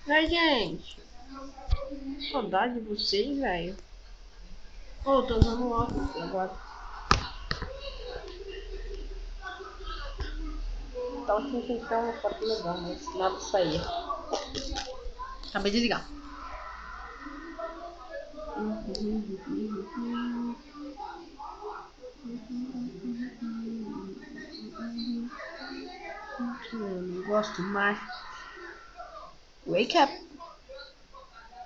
Ai, gente. Saudade de vocês, velho. Oh, eu tô usando óculos aqui agora. Tava tentando tirar uma foto legal, mas nada saía. Acabei de ligar. Não gosto mais. Wake up.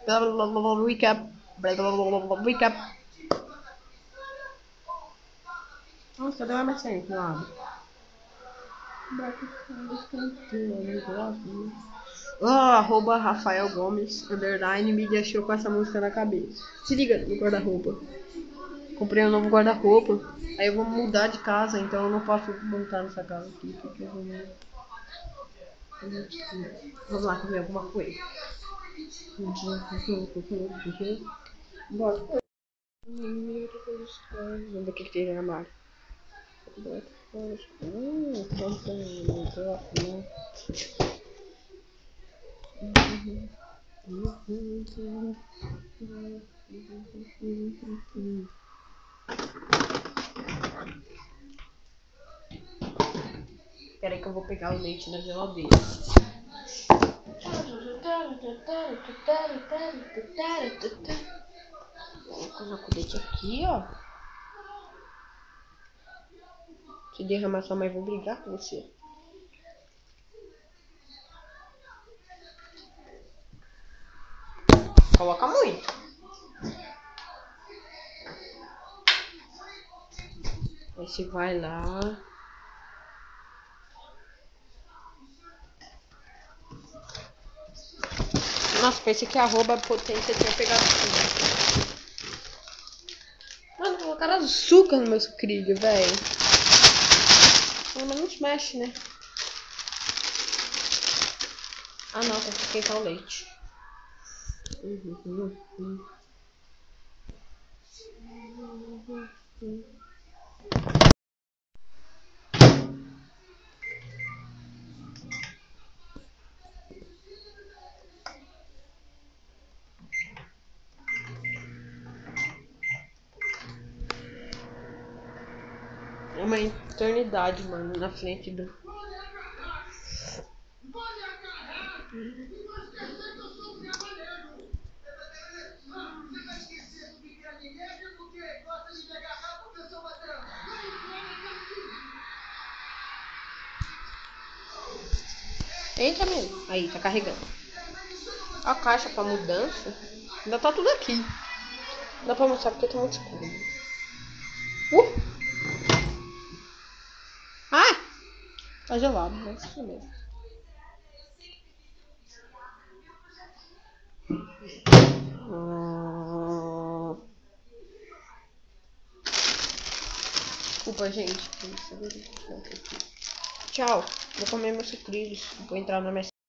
Blá, blá, blá, blá, wake up. Blá, blá, blá, blá, blá, wake up. Nossa, cadê o MSN que não abre? Arroba Rafael Gomes, underline, me deixou com essa música na cabeça. Se liga no guarda-roupa. Comprei um novo guarda-roupa. Aí eu vou mudar de casa, então eu não posso montar nessa casa aqui. Porque eu vamos lá comer alguma coisa. Bora. Vamos ver o que tem no armário. Espera aí que eu vou pegar o leite da geladeira. Vou colocar o leite aqui, ó. Se derramar sua mãe, vou brigar com você. Coloca muito. Aí você vai lá. Nossa, pensei que a arroba potência tinha pegado tudo. Mano, colocaram açúcar no meu sucrilho, velho. Mas não se mexe, né? Ah não, tem que esquentar o leite. É uma eternidade, mano, na frente do... Entra mesmo. Aí, tá carregando. A caixa pra mudança. Ainda tá tudo aqui. Não dá pra mostrar porque tá muito escuro. Ah! Tá gelado, né? Isso mesmo. Desculpa, gente. Tchau. Vou comer meus sucrilhos. Vou entrar na minha